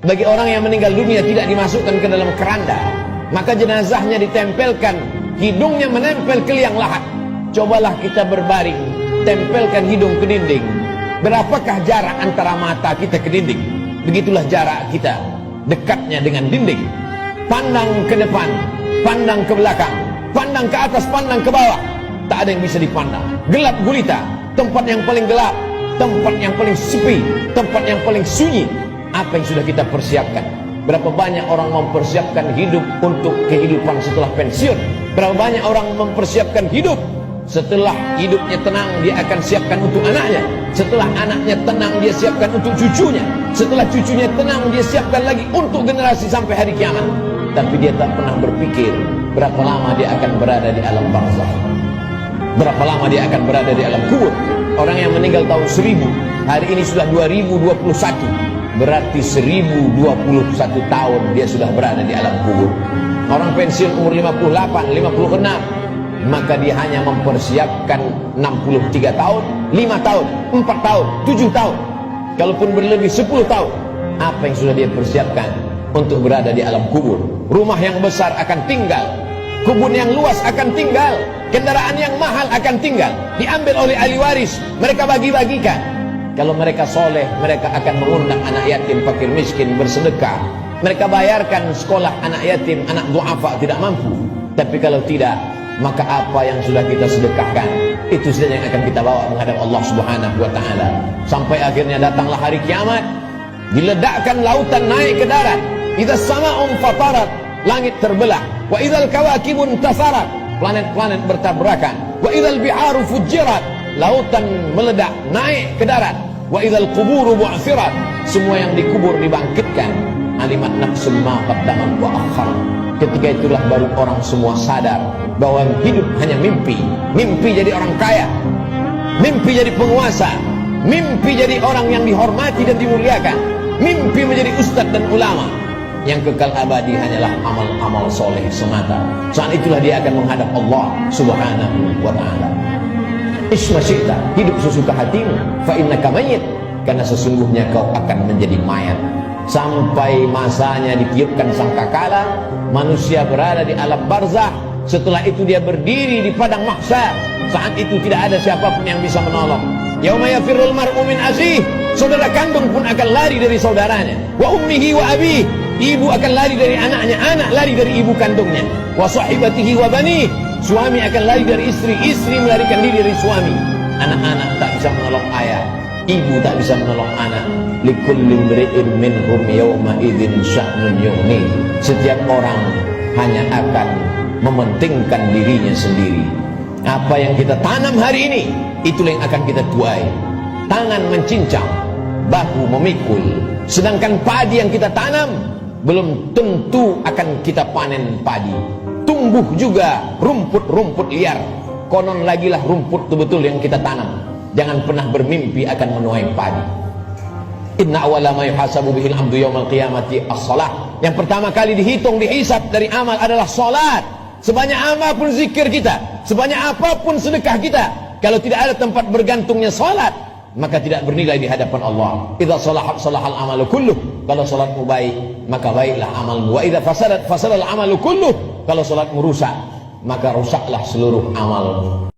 Bagi orang yang meninggal dunia tidak dimasukkan ke dalam keranda, maka jenazahnya ditempelkan, hidungnya menempel ke liang lahat. Cobalah kita berbaring, tempelkan hidung ke dinding. Berapakah jarak antara mata kita ke dinding? Begitulah jarak kita dekatnya dengan dinding. Pandang ke depan, pandang ke belakang, pandang ke atas, pandang ke bawah, tak ada yang bisa dipandang. Gelap gulita, tempat yang paling gelap, tempat yang paling sepi, tempat yang paling sunyi. Apa yang sudah kita persiapkan? Berapa banyak orang mempersiapkan hidup untuk kehidupan setelah pensiun? Berapa banyak orang mempersiapkan hidup setelah hidupnya tenang, dia akan siapkan untuk anaknya. Setelah anaknya tenang, dia siapkan untuk cucunya. Setelah cucunya tenang, dia siapkan lagi untuk generasi sampai hari kiamat. Tapi dia tak pernah berpikir berapa lama dia akan berada di alam barzakh, berapa lama dia akan berada di alam kubur. Orang yang meninggal tahun 1000, hari ini sudah 2021, berarti 1021 tahun dia sudah berada di alam kubur. Orang pensiun umur 58, 56, maka dia hanya mempersiapkan 63 tahun, 5 tahun, 4 tahun, 7 tahun. Kalaupun berlebih 10 tahun, apa yang sudah dia persiapkan untuk berada di alam kubur? Rumah yang besar akan tinggal, kebun yang luas akan tinggal, kendaraan yang mahal akan tinggal, diambil oleh ahli waris, mereka bagi-bagikan. Kalau mereka soleh, mereka akan mengundang anak yatim, fakir miskin bersedekah. Mereka bayarkan sekolah anak yatim, anak duafa tidak mampu. Tapi kalau tidak, maka apa yang sudah kita sedekahkan, itu saja yang akan kita bawa menghadap Allah Subhanahu wa ta'ala. Sampai akhirnya datanglah hari kiamat, diledakkan lautan naik ke darat. Idza sama'un fatarat, langit terbelah. Wa idzal kawakibun tasarat, planet-planet bertabrakan. Wa idzal biharu fujirat, lautan meledak naik ke darat. Wa idzal quburu bu'thirat, semua yang dikubur dibangkitkan. Alimat nafsul ma qaddamat wa akhkharat. Ketika itulah baru orang semua sadar bahwa hidup hanya mimpi. Mimpi jadi orang kaya, mimpi jadi penguasa, mimpi jadi orang yang dihormati dan dimuliakan, mimpi menjadi ustadz dan ulama. Yang kekal abadi hanyalah amal-amal soleh semata. Saat itulah dia akan menghadap Allah Subhanahu wa ta'ala. Isma syi'ta, hidup sesuka hatimu, fa innaka mayyit, karena sesungguhnya kau akan menjadi mayat. Sampai masanya ditiupkan sangkakala, manusia berada di alam barzakh. Setelah itu dia berdiri di padang mahsyar. Saat itu tidak ada siapapun yang bisa menolong. Yauma yafirrul mar'u min akhihi, saudara kandung pun akan lari dari saudaranya. Wa ummihi wa abihi, ibu akan lari dari anaknya, anak lari dari ibu kandungnya. Wa sahibatihi wa banihi, suami akan lari dari istri, istri melarikan diri dari suami. Anak-anak tak bisa menolong ayah, ibu tak bisa menolong anak. Likulli imri'in minhum yawma idzin sya'nun yughni, setiap orang hanya akan mementingkan dirinya sendiri. Apa yang kita tanam hari ini, itulah yang akan kita tuai. Tangan mencincang, bahu memikul. Sedangkan padi yang kita tanam belum tentu akan kita panen padi. Tumbuh juga rumput-rumput liar. Konon lagilah rumput betul-betul yang kita tanam. Jangan pernah bermimpi akan menuai padi. Inna awwala ma yuhasabu bihil 'abdu yaumal qiyamati as-shalah. Yang pertama kali dihitung, dihisab dari amal adalah salat. Sebanyak apapun zikir kita, sebanyak apapun sedekah kita, kalau tidak ada tempat bergantungnya salat, maka tidak bernilai di hadapan Allah. Idza salahat salahal amalu kulluh, kalau salatmu baik, maka baiklah amalmu. Wa idza fasadat fasadal amalu kulluh, kalau salatmu rusak, maka rusaklah seluruh amalmu.